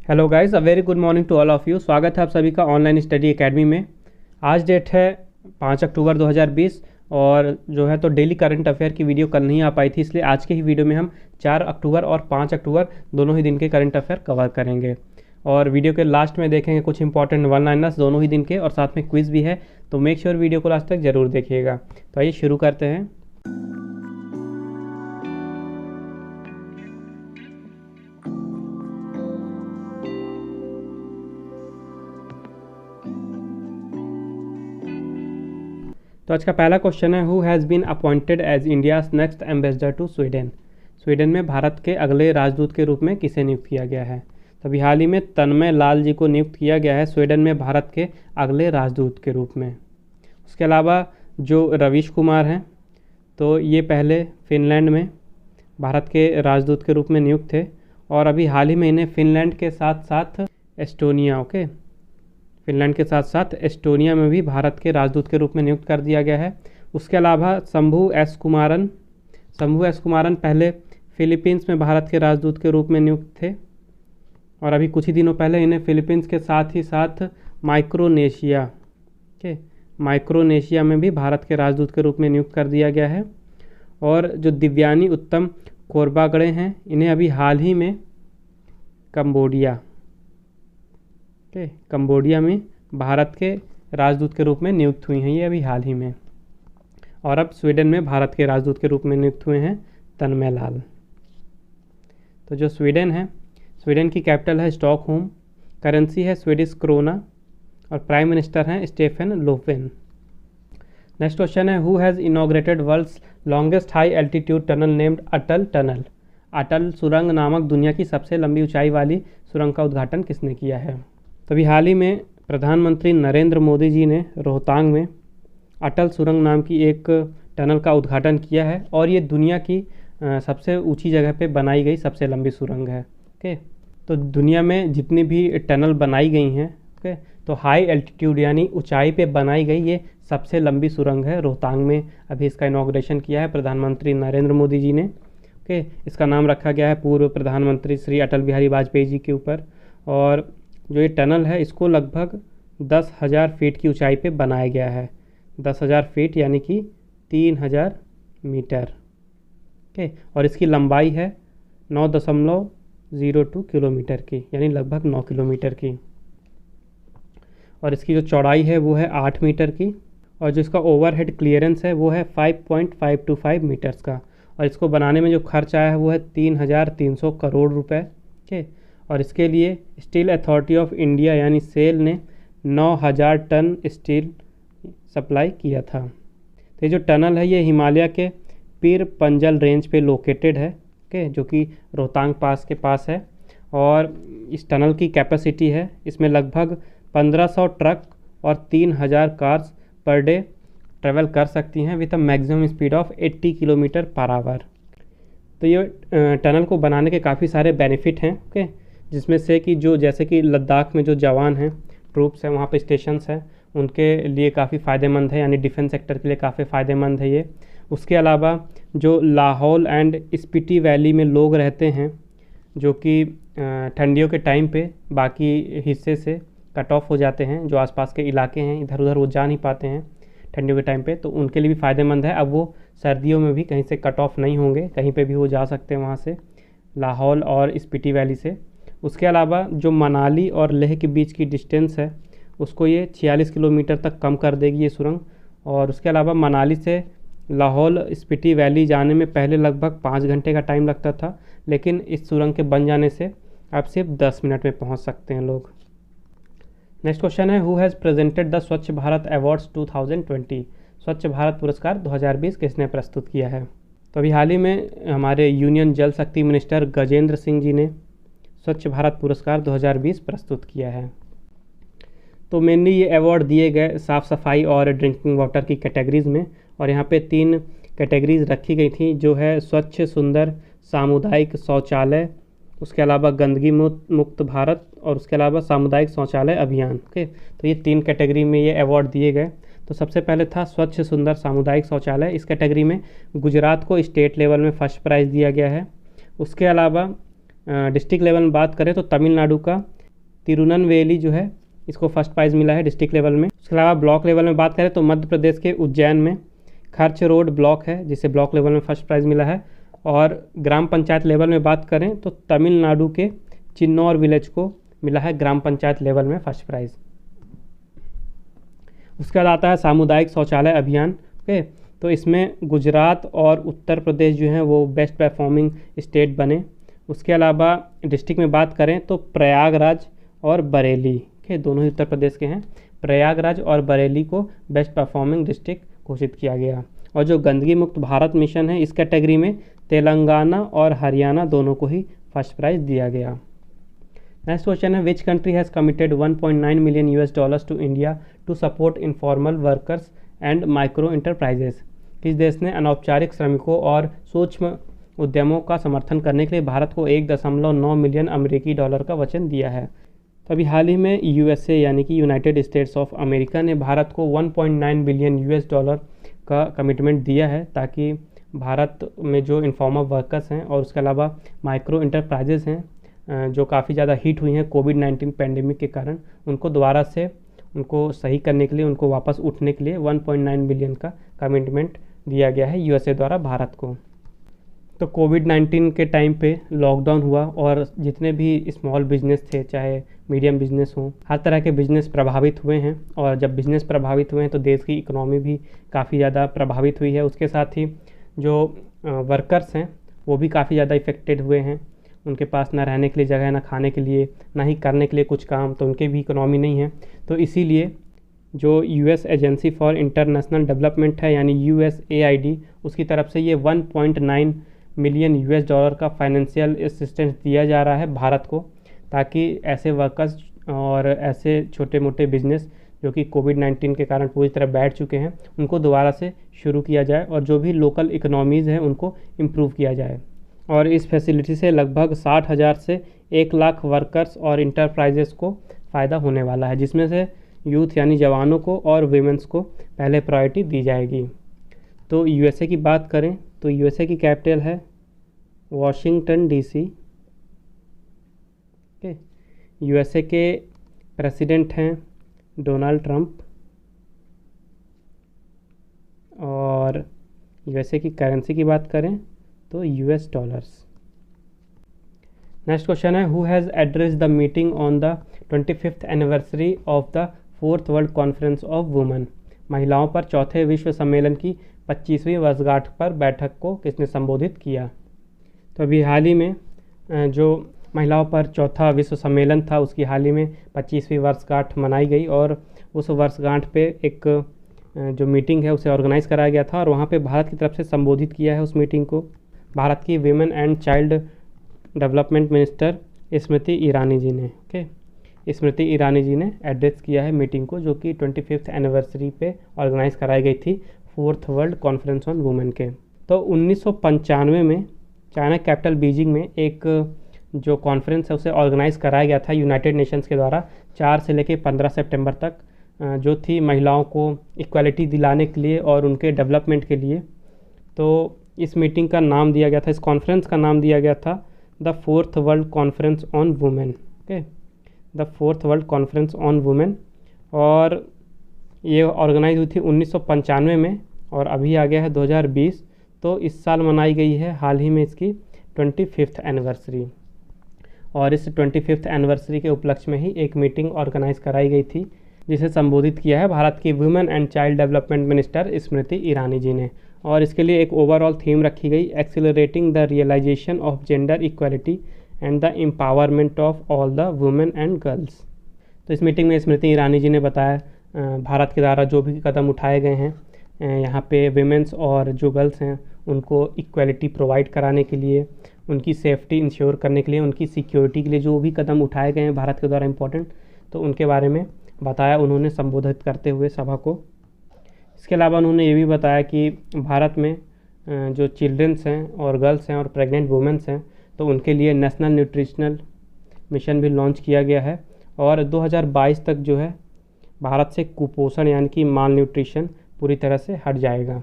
Hello guys, a very good morning to all of you. स्वागत है आप सभी का ऑनलाइन स्टडी एकेडमी में। आज डेट है 5 अक्टूबर 2020 और जो है तो डेली करंट अफेयर की वीडियो कल नहीं आ पाई थी, इसलिए आज के ही वीडियो में हम 4 अक्टूबर और 5 अक्टूबर दोनों ही दिन के करंट अफेयर कवर करेंगे। और वीडियो के लास्ट में देखेंगे कुछ इंपॉर्टेंट वन लाइनर्स दोनों ही दिन के, और साथ में क्विज़ भी है, तो मेक श्योर वीडियो को लास्ट तक ज़रूर देखिएगा। तो आइए शुरू करते हैं। तो आज का पहला क्वेश्चन है, who has been appointed as India's next ambassador to Sweden. Sweden में भारत के अगले राजदूत के रूप में किसे नियुक्त किया गया है? तो अभी हाल ही में तन्मय लाल जी को नियुक्त किया गया है स्वीडन में भारत के अगले राजदूत के रूप में। उसके अलावा जो रवीश कुमार हैं, तो ये पहले फिनलैंड में भारत के राजदूत के रूप में नियुक्त थे, और अभी हाल ही में इन्हें फिनलैंड के साथ साथ फिनलैंड के साथ साथ एस्टोनिया में भी भारत के राजदूत के रूप में नियुक्त कर दिया गया है। उसके अलावा शंभू एस कुमारन पहले फिलीपींस में भारत के राजदूत के रूप में नियुक्त थे, और अभी कुछ ही दिनों पहले इन्हें फिलीपींस के साथ ही साथ माइक्रोनेशिया में भी भारत के राजदूत के रूप में नियुक्त कर दिया गया है। और जो दिव्यानी उत्तम कोरबागड़े हैं, इन्हें अभी हाल ही में कंबोडिया में भारत के राजदूत के रूप में नियुक्त हुई हैं, ये अभी हाल ही में। और अब स्वीडन में भारत के राजदूत के रूप में नियुक्त हुए हैं तन्मय लाल। तो जो स्वीडन है, स्वीडन की कैपिटल है स्टॉकहोम, करेंसी है स्वीडिश क्रोना, और प्राइम मिनिस्टर हैं स्टेफन लोफवेन। नेक्स्ट क्वेश्चन है, who has inaugurated world's longest high altitude tunnel named Atal tunnel. Atal सुरंग नामक दुनिया की सबसे लंबी ऊंचाई वाली सुरंग का उद्घाटन किसने किया है? तभी हाल ही में प्रधानमंत्री नरेंद्र मोदी जी ने रोहतांग में अटल सुरंग नाम की एक टनल का उद्घाटन किया है, और ये दुनिया की सबसे ऊंची जगह पे बनाई गई सबसे लंबी सुरंग है। ओके, तो दुनिया में जितनी भी टनल बनाई गई हैं, ओके, तो हाई एल्टीट्यूड यानी ऊंचाई पे बनाई गई ये सबसे लंबी सुरंग है रोहतांग में। अभी इसका इनॉग्रेशन किया है प्रधानमंत्री नरेंद्र मोदी जी ने। ओके, इसका नाम रखा गया है पूर्व प्रधानमंत्री श्री अटल बिहारी वाजपेयी जी के ऊपर। और जो ये टनल है, इसको लगभग 10,000 फीट की ऊंचाई पे बनाया गया है। 10,000 फीट यानी कि 3,000 मीटर। ओके, और इसकी लंबाई है 9.02 किलोमीटर की, यानी लगभग 9 किलोमीटर की। और इसकी जो चौड़ाई है वो है 8 मीटर की, और जो इसका ओवरहेड क्लियरेंस है वो है 5.525 मीटर्स का। और इसको बनाने में जो खर्च आया है वो है 3,300 करोड़ रुपए। ओके, और इसके लिए स्टील अथॉरिटी ऑफ इंडिया यानी सेल ने 9,000 टन स्टील सप्लाई किया था। तो ये जो टनल है ये हिमालय के पीर पंजल रेंज पे लोकेटेड है, ओके, जो कि रोहतांग पास के पास है। और इस टनल की कैपेसिटी है, इसमें लगभग 1,500 ट्रक और 3,000 कार्स पर डे ट्रेवल कर सकती हैं with a maximum speed of 80 kilometre per hour. तो ये टनल को बनाने के काफ़ी सारे बेनिफिट हैं, ओके, जिसमें से कि जैसे कि लद्दाख में जो जवान हैं, ट्रूप्स हैं, वहाँ पे स्टेशंस हैं, उनके लिए काफ़ी फ़ायदेमंद है, यानी डिफेंस सेक्टर के लिए काफ़ी फ़ायदेमंद है ये। उसके अलावा जो लाहौल एंड स्पीति वैली में लोग रहते हैं, जो कि ठंडियों के टाइम पे बाकी हिस्से से कट ऑफ हो जाते हैं, जो आसपास के इलाके हैं इधर उधर वो जा नहीं पाते हैं ठंडियों के टाइम पे, तो उनके लिए भी फ़ायदेमंद है। अब वो सर्दियों में भी कहीं से कट ऑफ नहीं होंगे, कहीं पे भी वो जा सकते हैं वहाँ से, लाहौल और स्पीति वैली से। उसके अलावा जो मनाली और लेह के बीच की डिस्टेंस है, उसको ये 46 किलोमीटर तक कम कर देगी ये सुरंग। और उसके अलावा मनाली से लाहौल स्पीति वैली जाने में पहले लगभग 5 घंटे का टाइम लगता था, लेकिन इस सुरंग के बन जाने से अब सिर्फ 10 मिनट में पहुंच सकते हैं लोग। नेक्स्ट क्वेश्चन है, हु हैज़ प्रेजेंटेड द स्वच्छ भारत अवार्ड्स 2020। स्वच्छ भारत पुरस्कार 2020 किसने प्रस्तुत किया है? तो अभी हाल ही में हमारे यूनियन जल शक्ति मिनिस्टर गजेंद्र सिंह जी ने स्वच्छ भारत पुरस्कार 2020 प्रस्तुत किया है। तो मेनली ये अवार्ड दिए गए साफ़ सफाई और ड्रिंकिंग वाटर की कैटेगरीज़ में, और यहाँ पे 3 कैटेगरीज रखी गई थी, जो है स्वच्छ सुंदर सामुदायिक शौचालय, उसके अलावा गंदगी मुक्त भारत, और उसके अलावा सामुदायिक शौचालय अभियान। ओके, तो ये 3 कैटेगरी में ये अवार्ड दिए गए। तो सबसे पहले था स्वच्छ सुंदर सामुदायिक शौचालय। इस कैटेगरी में गुजरात को स्टेट लेवल में फर्स्ट प्राइज़ दिया गया है। उसके अलावा डिस्ट्रिक्ट लेवल में बात करें तो तमिलनाडु का तिरुननवेली जो है इसको फर्स्ट प्राइज़ मिला है डिस्ट्रिक्ट लेवल में। उसके अलावा ब्लॉक लेवल में बात करें तो मध्य प्रदेश के उज्जैन में खर्च रोड ब्लॉक है जिसे ब्लॉक लेवल में फर्स्ट प्राइज़ मिला है। और ग्राम पंचायत लेवल में बात करें तो तमिलनाडु के चिन्नौर विलेज को मिला है ग्राम पंचायत लेवल में फर्स्ट प्राइज़। उसके बाद आता है सामुदायिक शौचालय अभियान। ओके, तो इसमें गुजरात और उत्तर प्रदेश जो हैं वो बेस्ट परफॉर्मिंग स्टेट बने। उसके अलावा डिस्ट्रिक्ट में बात करें तो प्रयागराज और बरेली के दोनों ही उत्तर प्रदेश के हैं। प्रयागराज और बरेली को बेस्ट परफॉर्मिंग डिस्ट्रिक्ट घोषित किया गया। और जो गंदगी मुक्त भारत मिशन है इस कैटेगरी में तेलंगाना और हरियाणा दोनों को ही फर्स्ट प्राइज़ दिया गया। नेक्स्ट क्वेश्चन है which country has committed 1.9 million US dollars to India to support informal workers and micro enterprises. किस देश ने अनौपचारिक श्रमिकों और सूक्ष्म उद्यमों का समर्थन करने के लिए भारत को 1.9 मिलियन अमेरिकी डॉलर का वचन दिया है। तो अभी हाल ही में USA यानी कि यूनाइटेड स्टेट्स ऑफ अमेरिका ने भारत को 1.9 बिलियन US डॉलर का कमिटमेंट दिया है ताकि भारत में जो इनफॉर्मल वर्कर्स हैं और उसके अलावा माइक्रो इंटरप्राइजेस हैं जो काफ़ी ज़्यादा हीट हुई हैं कोविड-19 पैंडेमिक के कारण, उनको दोबारा से उनको सही करने के लिए, उनको वापस उठने के लिए 1.9 बिलियन का कमिटमेंट दिया गया है USA द्वारा भारत को। तो कोविड-19 के टाइम पे लॉकडाउन हुआ और जितने भी स्मॉल बिजनेस थे, चाहे मीडियम बिजनेस हो, हर तरह के बिजनेस प्रभावित हुए हैं। और जब बिजनेस प्रभावित हुए हैं तो देश की इकोनॉमी भी काफ़ी ज़्यादा प्रभावित हुई है। उसके साथ ही जो वर्कर्स हैं वो भी काफ़ी ज़्यादा इफ़ेक्टेड हुए हैं। उनके पास ना रहने के लिए जगह, ना खाने के लिए, ना ही करने के लिए कुछ काम, तो उनके भी इकोनॉमी नहीं है। तो इसीलिए जो US agency for international development है यानी USAID, उसकी तरफ से ये 1.9 मिलियन US डॉलर का फाइनेंशियल असिस्टेंस दिया जा रहा है भारत को, ताकि ऐसे वर्कर्स और ऐसे छोटे मोटे बिजनेस जो कि कोविड-19 के कारण पूरी तरह बैठ चुके हैं उनको दोबारा से शुरू किया जाए और जो भी लोकल इकोनॉमीज़ हैं उनको इम्प्रूव किया जाए। और इस फैसिलिटी से लगभग 60,000 से 1 लाख वर्कर्स और इंटरप्राइजेस को फ़ायदा होने वाला है, जिसमें से यूथ यानी जवानों को और वीमेंस को पहले प्रायोरिटी दी जाएगी। तो USA की बात करें तो USA की कैपिटल है वाशिंगटन DC। ओके, USA के प्रेसिडेंट हैं डोनाल्ड ट्रंप और USA की करेंसी की बात करें तो US डॉलर्स। नेक्स्ट क्वेश्चन है who has address the meeting on the 25th anniversary of the 4th world conference of women. महिलाओं पर चौथे विश्व सम्मेलन की 25वीं वर्षगांठ पर बैठक को किसने संबोधित किया। तो अभी हाल ही में जो महिलाओं पर चौथा विश्व सम्मेलन था उसकी हाल ही में 25वीं वर्षगांठ मनाई गई और उस वर्षगांठ पे एक जो मीटिंग है उसे ऑर्गेनाइज़ कराया गया था और वहाँ पे भारत की तरफ से संबोधित किया है उस मीटिंग को भारत की women and child development minister Smriti Irani ji ने। ओके, स्मृति ईरानी जी ने एड्रेस किया है मीटिंग को, जो कि 25th एनिवर्सरी पे ऑर्गेनाइज़ कराई गई थी 4th world conference on women के। तो 1995 में चाइना कैपिटल बीजिंग में एक जो कॉन्फ्रेंस है उसे ऑर्गेनाइज़ कराया गया था यूनाइटेड नेशंस के द्वारा 4 से लेकर 15 सितंबर तक, जो थी महिलाओं को इक्वालिटी दिलाने के लिए और उनके डेवलपमेंट के लिए। तो इस मीटिंग का नाम दिया गया था, इस कॉन्फ्रेंस का नाम दिया गया था the 4th world conference on women. Okay, the 4th world conference on women, और ये ऑर्गेनाइज हुई थी 1995 में और अभी आ गया है 2020। तो इस साल मनाई गई है हाल ही में इसकी 25th एनिवर्सरी। और इस 25th एनिवर्सरी के उपलक्ष्य में ही एक मीटिंग ऑर्गेनाइज कराई गई थी जिसे संबोधित किया है भारत की women and child development minister Smriti Irani ji ने। और इसके लिए एक ओवरऑल थीम रखी गई accelerating the realization of gender equality and the empowerment of all the women and girls. तो इस मीटिंग में स्मृति ईरानी जी ने बताया भारत के द्वारा जो भी कदम उठाए गए हैं यहाँ पे विमेंस और जो गर्ल्स हैं उनको इक्वालिटी प्रोवाइड कराने के लिए, उनकी सेफ्टी इंश्योर करने के लिए, उनकी सिक्योरिटी के लिए जो भी कदम उठाए गए हैं भारत के द्वारा इम्पोर्टेंट, तो उनके बारे में बताया उन्होंने संबोधित करते हुए सभा को। इसके अलावा उन्होंने ये भी बताया कि भारत में जो चिल्ड्रंस हैं और गर्ल्स हैं और प्रेग्नेंट वुमेंस हैं तो उनके लिए नेशनल न्यूट्रिशनल मिशन भी लॉन्च किया गया है और 2022 तक जो है भारत से कुपोषण यानी कि माल न्यूट्रिशन पूरी तरह से हट जाएगा।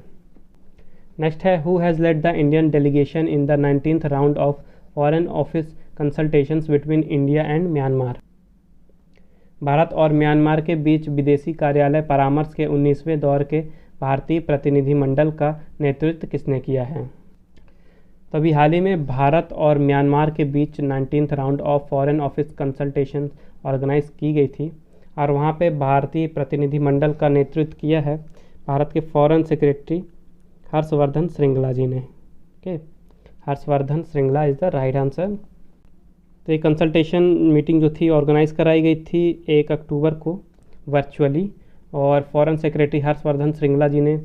नेक्स्ट है who has led the Indian delegation in the 19th round of foreign office consultations between India and Myanmar. Bharat और म्यांमार के बीच विदेशी कार्यालय परामर्श के 19वें दौर के भारतीय प्रतिनिधिमंडल का नेतृत्व किसने किया है? तो अभी हाल ही में भारत और म्यांमार के बीच 19th round of foreign office consultation organize की गई थी और वहाँ पे भारतीय प्रतिनिधिमंडल का नेतृत्व किया है भारत के फॉरेन सेक्रेटरी हर्षवर्धन श्रृंगला जी ने। Okay, Harshvardhan Shringla is the right answer. तो ये कंसल्टेशन मीटिंग जो थी ऑर्गेनाइज कराई गई थी 1 अक्टूबर को वर्चुअली, और फॉरेन सेक्रेटरी हर्षवर्धन श्रृंगला जी ने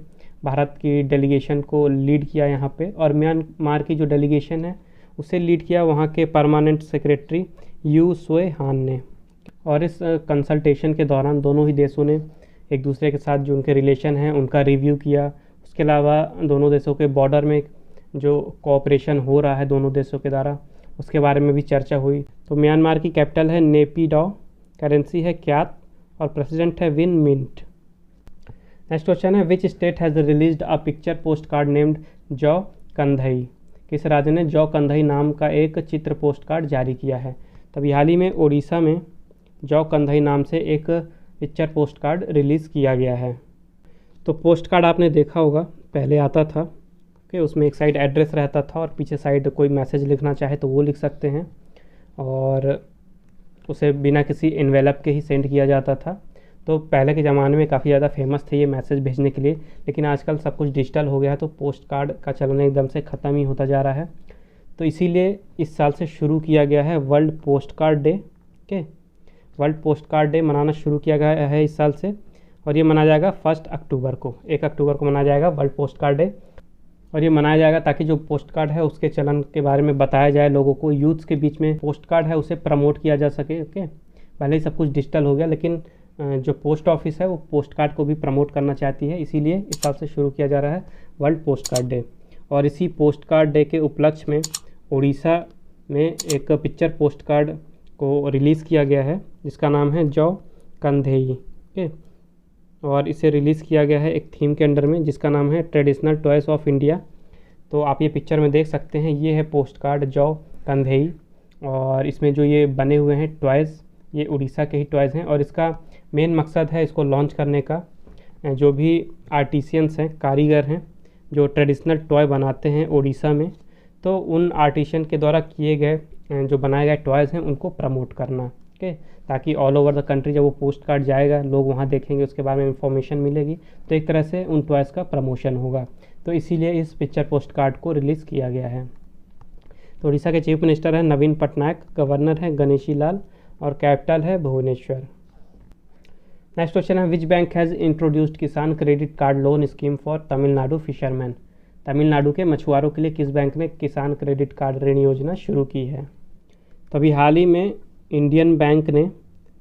भारत की डेलीगेशन को लीड किया यहाँ पे, और म्यांमार की जो डेलीगेशन है उसे लीड किया वहाँ के परमानेंट सेक्रेटरी यू सोए हान ने। और इस कंसल्टेशन के दौरान दोनों ही देशों ने एक दूसरे के साथ जो उनके रिलेशन हैं उनका रिव्यू किया। उसके अलावा दोनों देशों के बॉर्डर में जो कोऑपरेशन हो रहा है दोनों देशों के द्वारा उसके बारे में भी चर्चा हुई। तो म्यांमार की कैपिटल है नेपिडॉ, करेंसी है क्यात और प्रेसिडेंट है विन मिंट। नेक्स्ट क्वेश्चन है which state has released a picture post card named जौ कंधई? किस राज्य ने जौ कंधई नाम का एक चित्र पोस्ट कार्ड जारी किया है? तभी हाल ही में ओडिशा में जौ कंधई नाम से एक पिक्चर पोस्ट कार्ड रिलीज़ किया गया है। तो पोस्ट कार्ड आपने देखा होगा, पहले आता था कि उसमें एक साइड एड्रेस रहता था और पीछे साइड कोई मैसेज लिखना चाहे तो वो लिख सकते हैं, और उसे बिना किसी इन्वेलप के ही सेंड किया जाता था। तो पहले के ज़माने में काफ़ी ज़्यादा फेमस थे ये मैसेज भेजने के लिए, लेकिन आजकल सब कुछ डिजिटल हो गया है तो पोस्ट कार्ड का चलन एकदम से ख़त्म ही होता जा रहा है। तो इसीलिए इस साल से शुरू किया गया है world post card day. Okay, world post card day मनाना शुरू किया गया है इस साल से, और ये मनाया जाएगा 1 अक्टूबर को। 1 अक्टूबर को मनाया जाएगा वर्ल्ड पोस्ट कार्ड डे, और ये मनाया जाएगा ताकि जो पोस्ट कार्ड है उसके चलन के बारे में बताया जाए लोगों को, यूथ्स के बीच में पोस्ट कार्ड है उसे प्रमोट किया जा सके। ओके, पहले ही सब कुछ डिजिटल हो गया, लेकिन जो पोस्ट ऑफिस है वो पोस्ट कार्ड को भी प्रमोट करना चाहती है, इसीलिए इस साल से शुरू किया जा रहा है वर्ल्ड पोस्ट कार्ड डे। और इसी पोस्ट कार्ड डे के उपलक्ष्य में उड़ीसा में एक पिक्चर पोस्ट कार्ड को रिलीज़ किया गया है जिसका नाम है जौ कंधेई। ओके, और इसे रिलीज़ किया गया है एक थीम के अंडर में जिसका नाम है ट्रेडिशनल टॉयज़ ऑफ इंडिया। तो आप ये पिक्चर में देख सकते हैं, ये है पोस्ट कार्ड जौ कंधेई, और इसमें जो ये बने हुए हैं टॉयज़ ये उड़ीसा के ही टॉयज़ हैं, और इसका मेन मकसद है इसको लॉन्च करने का। जो भी आर्टिशियंस हैं, कारीगर हैं जो ट्रेडिशनल टॉय बनाते हैं उड़ीसा में, तो उन आर्टिशियन के द्वारा किए गए जो बनाए गए टॉयज़ हैं उनको प्रमोट करना। ओके, ताकि ऑल ओवर द कंट्री जब वो पोस्ट कार्ड जाएगा लोग वहाँ देखेंगे, उसके बारे में इंफॉर्मेशन मिलेगी, तो एक तरह से उन टॉयज़ का प्रमोशन होगा। तो इसीलिए इस पिक्चर पोस्ट कार्ड को रिलीज़ किया गया है। तो उड़ीसा के चीफ मिनिस्टर हैं नवीन पटनायक, गवर्नर हैं गणेशी लाल, और कैपिटल है भुवनेश्वर। नेक्स्ट क्वेश्चन है विच बैंक हैज़ इंट्रोड्यूस्ड किसान credit card loan scheme for Tamil Nadu fisherman? Tamil Nadu के मछुआरों के लिए किस बैंक ने किसान क्रेडिट कार्ड ऋण योजना शुरू की है? तो अभी हाल ही में इंडियन बैंक ने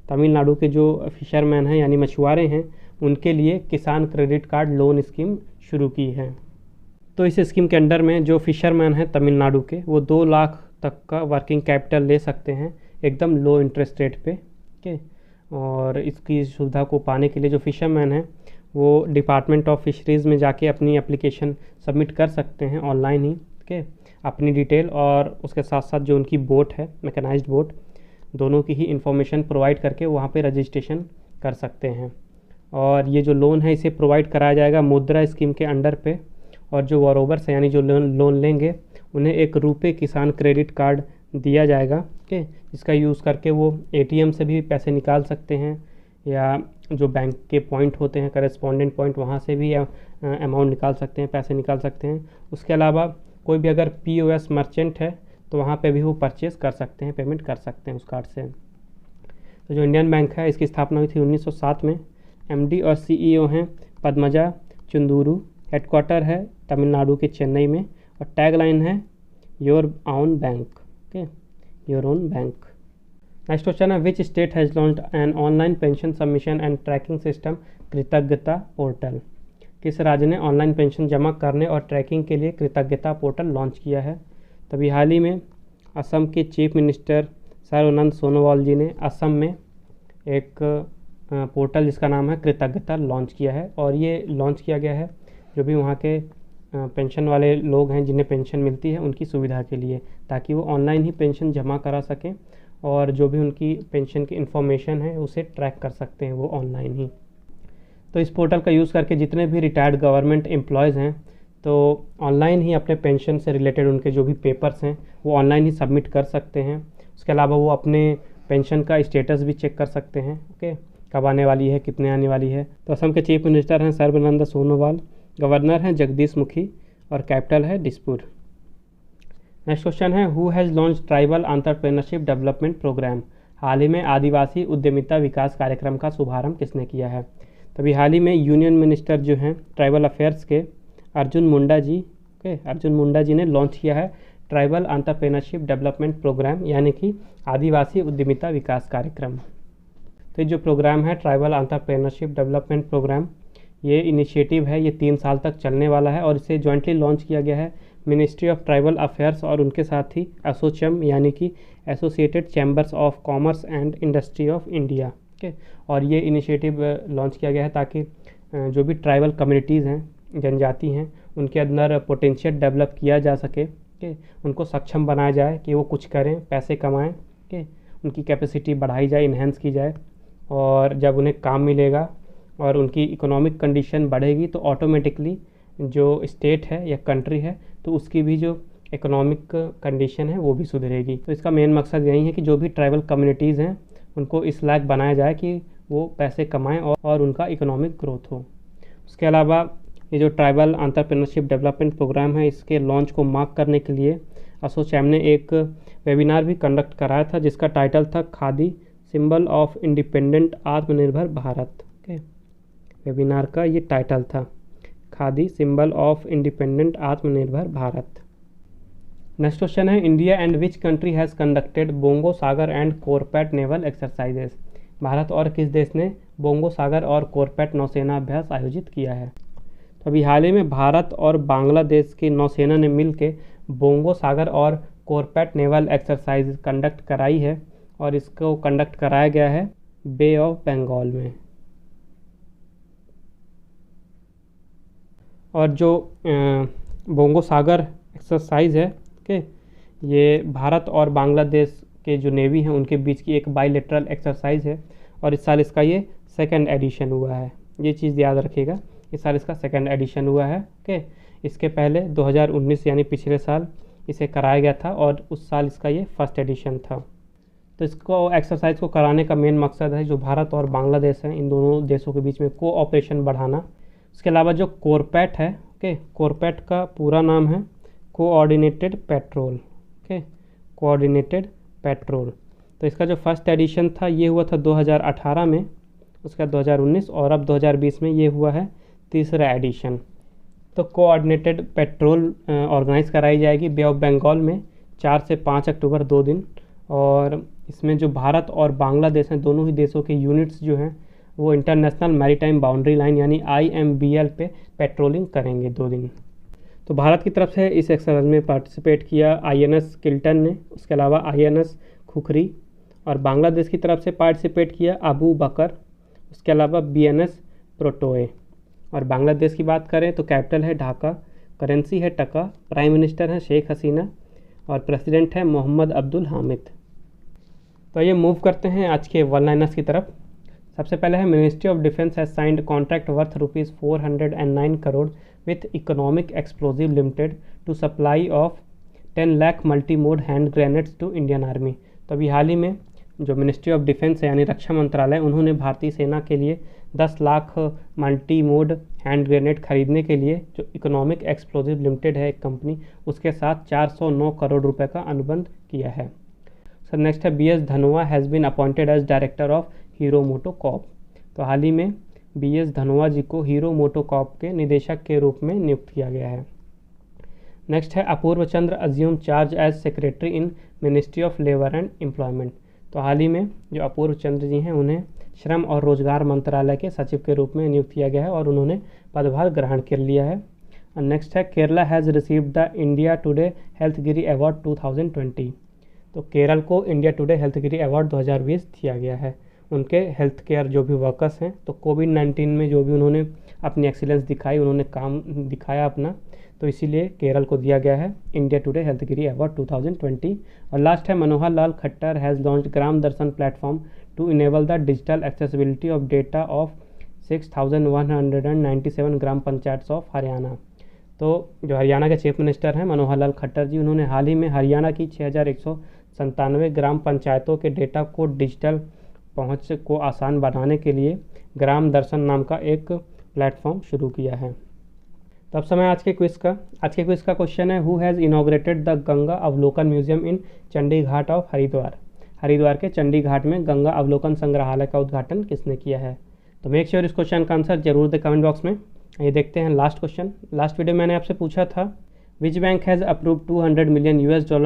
तमिलनाडु के जो फिशरमैन हैं यानी मछुआरे हैं उनके लिए किसान क्रेडिट कार्ड लोन स्कीम शुरू की है। तो इस स्कीम के अंडर में जो फिशरमैन हैं तमिलनाडु के वो 2 लाख तक का वर्किंग कैपिटल ले सकते हैं एकदम लो इंटरेस्ट रेट पे। ओके, और इसकी सुविधा को पाने के लिए जो फिशरमैन हैं वो डिपार्टमेंट ऑफ फिशरीज़ में जाके अपनी एप्लीकेशन सबमिट कर सकते हैं ऑनलाइन ही। ओके, अपनी डिटेल और उसके साथ साथ जो उनकी बोट है मैकेनाइज्ड बोट, दोनों की ही इंफॉर्मेशन प्रोवाइड करके वहाँ पे रजिस्ट्रेशन कर सकते हैं। और ये जो लोन है इसे प्रोवाइड कराया जाएगा मुद्रा स्कीम के अंडर पे, और जो वॉरोवर्स हैं यानी जो लोन लेंगे उन्हें एक रुपए किसान क्रेडिट कार्ड दिया जाएगा। ओके, जिसका यूज़ करके वो एटीएम से भी पैसे निकाल सकते हैं, या जो बैंक के पॉइंट होते हैं करेस्पॉन्डेंट पॉइंट वहाँ से भी अमाउंट निकाल सकते हैं, पैसे निकाल सकते हैं। उसके अलावा कोई भी अगर पीओएस मर्चेंट है तो वहाँ पे भी वो परचेज़ कर सकते हैं, पेमेंट कर सकते हैं उस कार्ड से। तो जो इंडियन बैंक है इसकी स्थापना हुई थी 1907 में। एमडी और सीईओ हैं पद्मजा चुंदुरु, हेडक्वार्टर है तमिलनाडु के चेन्नई में, और टैगलाइन है your own bank. Okay, your own bank. Next question है which state has launched an online pension submission and tracking system Kritagyata portal? किस राज्य ने ऑनलाइन पेंशन जमा करने और ट्रैकिंग के लिए कृतज्ञता पोर्टल लॉन्च किया है? तभी हाल ही में असम के चीफ मिनिस्टर सर्बानंद सोनोवाल जी ने असम में एक पोर्टल जिसका नाम है कृतज्ञता लॉन्च किया है, और ये लॉन्च किया गया है जो भी वहाँ के पेंशन वाले लोग हैं जिन्हें पेंशन मिलती है उनकी सुविधा के लिए, ताकि वो ऑनलाइन ही पेंशन जमा करा सकें और जो भी उनकी पेंशन की इन्फॉर्मेशन है उसे ट्रैक कर सकते हैं वो ऑनलाइन ही। तो इस पोर्टल का यूज़ करके जितने भी रिटायर्ड गवर्नमेंट एम्प्लॉयज़ हैं तो ऑनलाइन ही अपने पेंशन से रिलेटेड उनके जो भी पेपर्स हैं वो ऑनलाइन ही सबमिट कर सकते हैं। उसके अलावा वो अपने पेंशन का स्टेटस भी चेक कर सकते हैं, ओके, कब आने वाली है, कितने आने वाली है। तो असम के चीफ मिनिस्टर हैं सर्बानंद सोनोवाल, गवर्नर हैं जगदीश मुखी और कैपिटल है दिसपुर। नेक्स्ट क्वेश्चन है, who has launch tribal entrepreneurship development program. हाल ही में आदिवासी उद्यमिता विकास कार्यक्रम का शुभारंभ किसने किया है। तभी हाल ही में यूनियन मिनिस्टर जो हैं ट्राइबल अफेयर्स के अर्जुन मुंडा जी, अर्जुन मुंडा जी ने लॉन्च किया है ट्राइबल एंटरप्रेन्योरशिप डेवलपमेंट प्रोग्राम, यानी कि आदिवासी उद्यमिता विकास कार्यक्रम। तो जो प्रोग्राम है ट्राइबल एंटरप्रेन्योरशिप डेवलपमेंट प्रोग्राम, ये इनिशिएटिव है, ये 3 साल तक चलने वाला है और इसे जॉइंटली लॉन्च किया गया है मिनिस्ट्री ऑफ ट्राइबल अफेयर्स और उनके साथ ही एसोचम यानी कि associated chambers of commerce and industry of India, okay. और ये इनिशिएटिव लॉन्च किया गया है ताकि जो भी ट्राइबल कम्युनिटीज़ हैं, जनजाति हैं, उनके अंदर पोटेंशियल डेवलप किया जा सके, ओके, उनको सक्षम बनाया जाए कि वो कुछ करें, पैसे कमाएं, ओके, उनकी कैपेसिटी बढ़ाई जाए, इन्हेंस की जाए। और जब उन्हें काम मिलेगा और उनकी इकोनॉमिक कंडीशन बढ़ेगी तो ऑटोमेटिकली जो स्टेट है या कंट्री है तो उसकी भी जो इकोनॉमिक कंडीशन है वो भी सुधरेगी। तो इसका मेन मकसद यही है कि जो भी ट्राइबल कम्युनिटीज़ हैं उनको इस लायक बनाया जाए कि वो पैसे कमाएं और उनका इकोनॉमिक ग्रोथ हो। उसके अलावा ये जो ट्राइबल एंटरप्रेन्योरशिप डेवलपमेंट प्रोग्राम है, इसके लॉन्च को मार्क करने के लिए एसोचैम ने एक वेबिनार भी कंडक्ट कराया था जिसका टाइटल था khadi symbol of independent Aatmanirbhar Bharat, okay. Webinar का ये टाइटल था khadi symbol of independent Aatmanirbhar Bharat. Next question है, India and which country has conducted Bongo Sagar and CORPAT naval exercises. Bharat और किस देश ने बोंगो सागर और कोरपैट नौसेना अभ्यास आयोजित किया है। तो अभी हाल ही में भारत और बांग्लादेश की नौसेना ने मिलकर बोंगो सागर और कोरपैट नेवल एक्सरसाइज कंडक्ट कराई है और इसको कंडक्ट कराया गया है बे ऑफ बंगाल में। और जो बोंगो सागर एक्सरसाइज है, ओके, ये भारत और बांग्लादेश के जो नेवी हैं उनके बीच की एक बायलैटरल एक्सरसाइज है और इस साल इसका ये 2nd एडिशन हुआ है। ये चीज़ याद रखिएगा, इस साल इसका 2nd एडिशन हुआ है, ओके। इसके पहले 2019 यानी पिछले साल इसे कराया गया था और उस साल इसका ये 1st एडिशन था। तो इसको एक्सरसाइज को कराने का मेन मकसद है जो भारत और बांग्लादेश हैं इन दोनों देशों के बीच में कोऑपरेशन बढ़ाना। उसके अलावा जो कोरपैट है, ओके, कोरपैट का पूरा नाम है coordinated petrol, okay, coordinated petrol. तो इसका जो 1st एडिशन था ये हुआ था 2018 में, उसका 2019 और अब 2020 में ये हुआ है 3रा एडिशन। तो कोऑर्डिनेटेड पेट्रोल ऑर्गेनाइज कराई जाएगी बे ऑफ बंगाल में 4 से 5 अक्टूबर 2 दिन। और इसमें जो भारत और बांग्लादेश हैं दोनों ही देशों के यूनिट्स जो हैं वो इंटरनेशनल मैरीटाइम बाउंड्री लाइन यानी IMBL पे पेट्रोलिंग करेंगे 2 दिन। तो भारत की तरफ से इस एक्सरसाइज में पार्टिसिपेट किया INS किल्टन ने, उसके अलावा INS खुखरी, और बांग्लादेश की तरफ से पार्टिसिपेट किया अबू बकर, उसके अलावा BNS प्रोटोए। और बांग्लादेश की बात करें तो कैपिटल है ढाका, करेंसी है टका, प्राइम मिनिस्टर हैं शेख हसीना और प्रेसिडेंट है मोहम्मद अब्दुल हामिद। तो ये मूव करते हैं आज के वन लाइनर्स की तरफ। सबसे पहले है, ministry of defence has signed contract worth ₹409 crore with economic explosive limited to supply of 10 lakh multi mode hand grenades to Indian army. तो अभी हाल ही में जो मिनिस्ट्री ऑफ डिफेंस है यानी रक्षा मंत्रालय, उन्होंने भारतीय सेना के लिए 10 lakh multi mode hand grenade खरीदने के लिए जो इकोनॉमिक एक्सप्लोजिव लिमिटेड है एक कंपनी, उसके साथ 409 करोड़ रुपए का अनुबंध किया है। सर नेक्स्ट है, BS Dhanoa has been appointed as director of Hero MotoCorp. तो हाल ही में BS धनोआ जी को हीरो मोटोकॉर्प के निदेशक के रूप में नियुक्त किया गया है। नेक्स्ट है, Apurva Chandra assume charge as secretary in ministry of labour and employment. तो हाल ही में जो अपूर्व चंद्र जी हैं उन्हें श्रम और रोजगार मंत्रालय के सचिव के रूप में नियुक्त किया गया है और उन्होंने पदभार ग्रहण कर लिया है। और नेक्स्ट है, Kerala has received the India today Healthgiri award 2020। तो केरल को इंडिया टुडे हेल्थगिरी अवार्ड 2020 दिया गया है उनके हेल्थ केयर जो भी वर्कर्स हैं। तो कोविड-19 में जो भी उन्होंने अपनी एक्सीलेंस दिखाई, उन्होंने काम दिखाया अपना, तो इसीलिए केरल को दिया गया है इंडिया टुडे हेल्थगिरी अवार्ड 2020। और लास्ट है Manohar Lal Khattar has launched Gram Darshan platform to enable the digital accessibility of data of 6197 gram panchayat of Haryana. तो जो हरियाणा के चीफ मिनिस्टर हैं मनोहर लाल खट्टर जी, उन्होंने हाल ही में हरियाणा की 6197 ग्राम पंचायतों के डेटा को डिजिटल पहुंच को आसान बनाने के लिए ग्राम दर्शन नाम का एक प्लेटफॉर्म शुरू किया है। तो अब समय आज के क्विज का। आज के क्विज का क्वेश्चन है, who has inaugurated the Ganga Avalokan museum in Chandi Ghat of Haridwar. Haridwar के चंडी घाट में गंगा अवलोकन संग्रहालय का उद्घाटन किसने किया है। तो मेक श्योर इस क्वेश्चन का आंसर जरूर दें कमेंट बॉक्स में। ये देखते हैं लास्ट क्वेश्चन। लास्ट वीडियो मैंने आपसे पूछा था, which bank has approve $200 million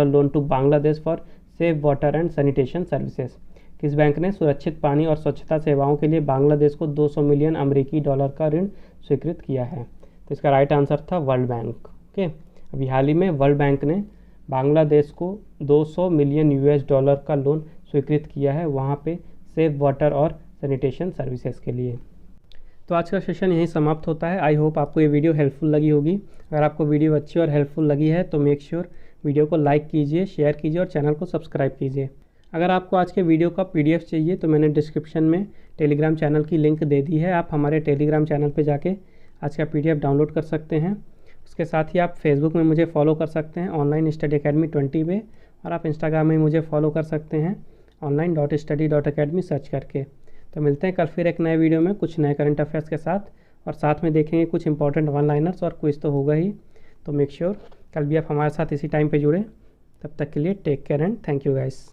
loan to Bangladesh for safe water and sanitation services. किस बैंक ने सुरक्षित पानी और स्वच्छता सेवाओं के लिए बांग्लादेश को $200 मिलियन अमेरिकी डॉलर का ऋण स्वीकृत किया है। तो इसका राइट आंसर था वर्ल्ड बैंक। ओके, अभी हाल ही में वर्ल्ड बैंक ने बांग्लादेश को $200 मिलियन का लोन स्वीकृत किया है, वहाँ पे सेफ वाटर और सैनिटेशन सर्विसेज के लिए। तो आज का सेशन यहीं समाप्त होता है। आई होप आपको ये वीडियो हेल्पफुल लगी होगी। अगर आपको वीडियो अच्छी और हेल्पफुल लगी है तो मेक श्योर वीडियो को लाइक कीजिए, शेयर कीजिए और चैनल को सब्सक्राइब कीजिए। अगर आपको आज के वीडियो का PDF चाहिए तो मैंने डिस्क्रिप्शन में टेलीग्राम चैनल की लिंक दे दी है, आप हमारे टेलीग्राम चैनल पे जाके आज का PDF डाउनलोड कर सकते हैं। उसके साथ ही आप फेसबुक में मुझे फॉलो कर सकते हैं ऑनलाइन स्टडी अकेडमी 20 पे, और आप इंस्टाग्राम में मुझे फॉलो कर सकते हैं online.study.academy सर्च करके। तो मिलते हैं कल फिर एक नए वीडियो में कुछ नए करंट अफेयर्स के साथ, और साथ में देखेंगे कुछ इंपॉर्टेंट वन लाइनर्स और क्विज तो होगा ही। तो मेक श्योर कल भी आप हमारे साथ इसी टाइम पे जुड़े। तब तक के लिए take care and thank you guys.